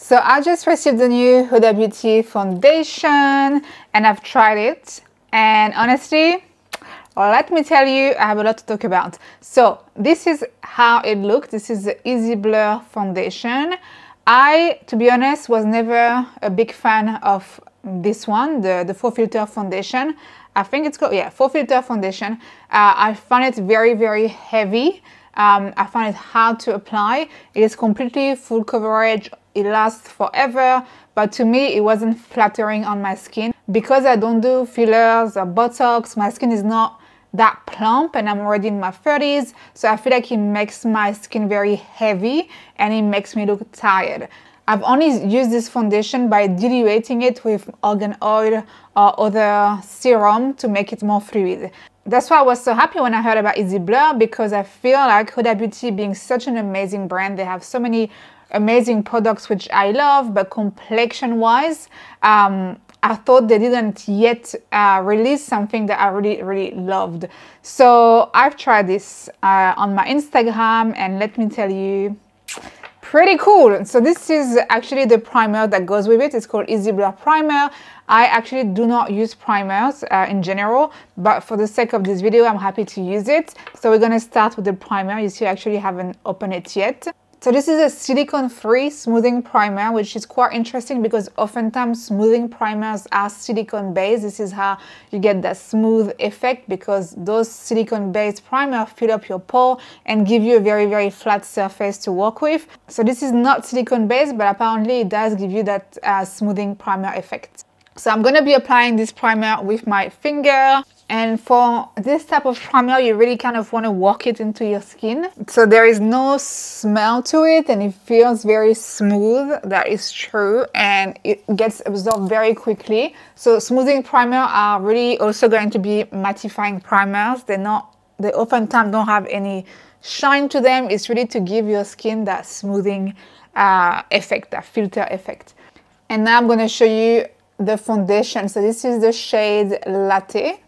So I just received the new Huda Beauty foundation and I've tried it, and honestly, let me tell you, I have a lot to talk about. So this is how it looks. This is the Easy Blur foundation. I, to be honest, was never a big fan of this one, the FauxFilter foundation. I think it's called, yeah, FauxFilter foundation. I find it very, very heavy. I find it hard to apply. It is completely full coverage. It lasts forever, but to me, it wasn't flattering on my skin. Because I don't do fillers or Botox, my skin is not that plump and I'm already in my 30s, so I feel like it makes my skin very heavy and it makes me look tired. I've only used this foundation by diluting it with argan oil or other serum to make it more fluid. That's why I was so happy when I heard about Easy Blur, because I feel like Huda Beauty, being such an amazing brand, they have so many amazing products which I love, but complexion wise, I thought they didn't yet release something that I really loved. So I've tried this on my Instagram, and let me tell you, pretty cool. So this is actually the primer that goes with it. It's called Easy Blur Primer. I actually do not use primers in general, but for the sake of this video, I'm happy to use it. So we're gonna start with the primer. You see, I actually haven't opened it yet. So this is a silicone-free smoothing primer, which is quite interesting because oftentimes smoothing primers are silicone-based. This is how you get that smooth effect, because those silicone-based primers fill up your pore and give you a very flat surface to work with. So this is not silicone-based, but apparently it does give you that smoothing primer effect. So I'm going to be applying this primer with my finger. And for this type of primer, you really kind of want to work it into your skin. So there is no smell to it and it feels very smooth. That is true. And it gets absorbed very quickly. So smoothing primer are really also going to be mattifying primers. They oftentimes don't have any shine to them. It's really to give your skin that smoothing effect, that filter effect. And now I'm going to show you the foundation. So this is the shade Latte.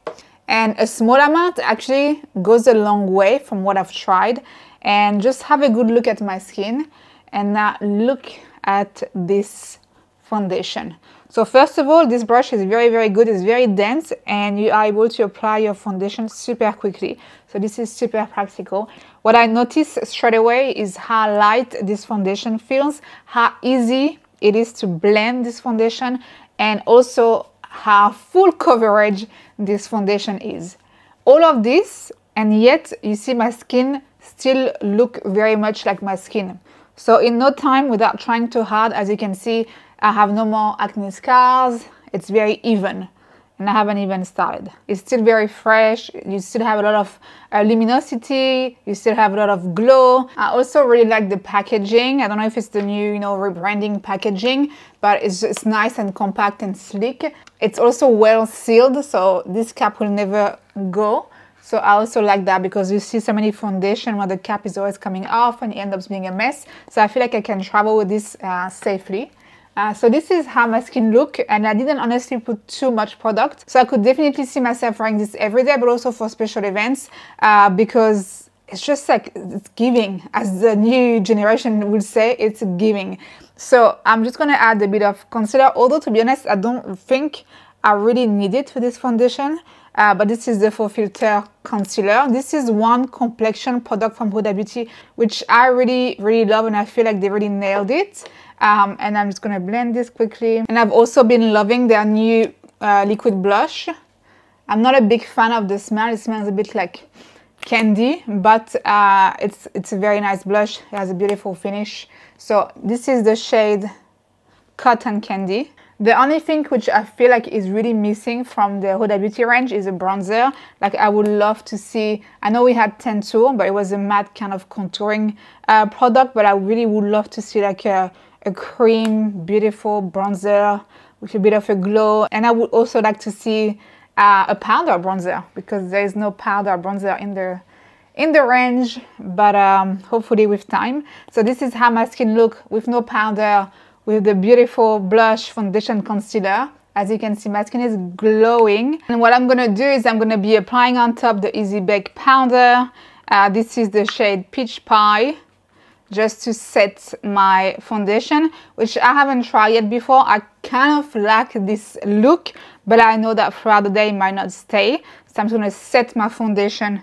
And a small amount actually goes a long way from what I've tried. And just have a good look at my skin. And now look at this foundation. So first of all, this brush is very good. It's very dense and you are able to apply your foundation super quickly. So this is super practical. What I noticed straight away is how light this foundation feels, how easy it is to blend this foundation, and also how full coverage this foundation is. All of this, and yet you see my skin still look very much like my skin. So in no time, without trying too hard, as you can see, I have no more acne scars. It's very even, and I haven't even started. It's still very fresh. You still have a lot of luminosity. You still have a lot of glow. I also really like the packaging. I don't know if it's the new, rebranding packaging, but it's nice and compact and sleek. It's also well sealed, so this cap will never go. So I also like that, because you see so many foundation where the cap is always coming off and it ends up being a mess. So I feel like I can travel with this safely. So this is how my skin look, and I didn't honestly put too much product. So I could definitely see myself wearing this every day, but also for special events, because it's just like, it's giving, as the new generation would say, it's giving. So I'm just going to add a bit of concealer, although to be honest, I don't think I really need it for this foundation. But this is the FauxFilter concealer. This is one complexion product from Huda Beauty, which I really love, and I feel like they really nailed it. And I'm just going to blend this quickly. And I've also been loving their new liquid blush. I'm not a big fan of the smell. It smells a bit like candy, but it's a very nice blush. It has a beautiful finish. So this is the shade Cotton Candy. The only thing which I feel like is really missing from the Huda Beauty range is a bronzer. Like, I would love to see, I know we had Tentour, but it was a matte kind of contouring product, but I really would love to see like a cream, beautiful bronzer with a bit of a glow. And I would also like to see a powder bronzer, because there is no powder bronzer in the range, but hopefully with time. So this is how my skin look with no powder, with the beautiful blush, foundation, concealer. As you can see, my skin is glowing. And what I'm going to do is I'm going to be applying on top the Easy Bake powder. This is the shade Peach Pie. just to set my foundation, which I haven't tried yet before. I kind of like this look, but I know that throughout the day it might not stay. So I'm just going to set my foundation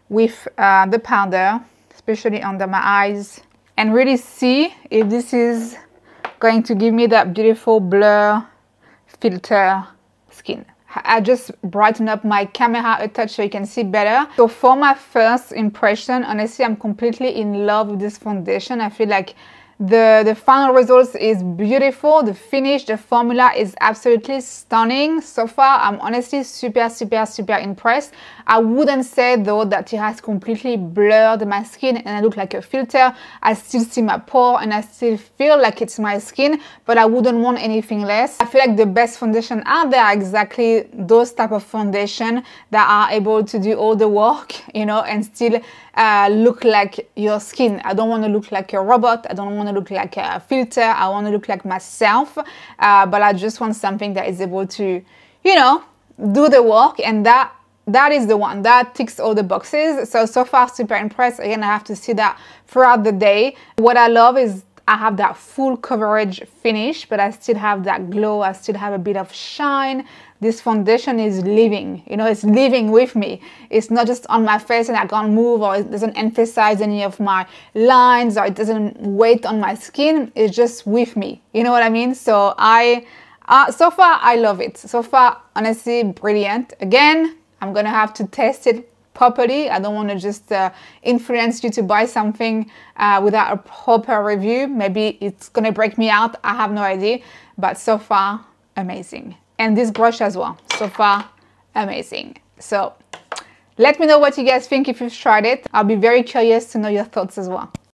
with the powder, especially under my eyes, and really see if this is going to give me that beautiful blur filter skin. I just brighten up my camera a touch so you can see better. So for my first impression, honestly, I'm completely in love with this foundation. I feel like the final results is beautiful. The finish, the formula is absolutely stunning. So far, I'm honestly super impressed. I wouldn't say though that it has completely blurred my skin and I look like a filter. I still see my pore and I still feel like it's my skin, but I wouldn't want anything less. I feel like the best foundation out there are exactly those type of foundation that are able to do all the work, you know, and still look like your skin. I don't want to look like a robot. I don't want to look like a filter. I want to look like myself, but I just want something that is able to, you know, do the work, and that is the one that ticks all the boxes. So far, super impressed. Again, I have to see that throughout the day. What I love is I have that full coverage finish, but I still have that glow. I still have a bit of shine. This foundation is living, you know, it's living with me. It's not just on my face and I can't move, or it doesn't emphasize any of my lines, or it doesn't weight on my skin. It's just with me. You know what I mean? So so far, I love it. So far, honestly, brilliant. Again, I'm gonna have to test it properly. I don't want to just influence you to buy something without a proper review. Maybe it's gonna break me out. I have no idea. But so far, amazing. And this brush as well. So far, amazing. So let me know what you guys think if you've tried it. I'll be very curious to know your thoughts as well.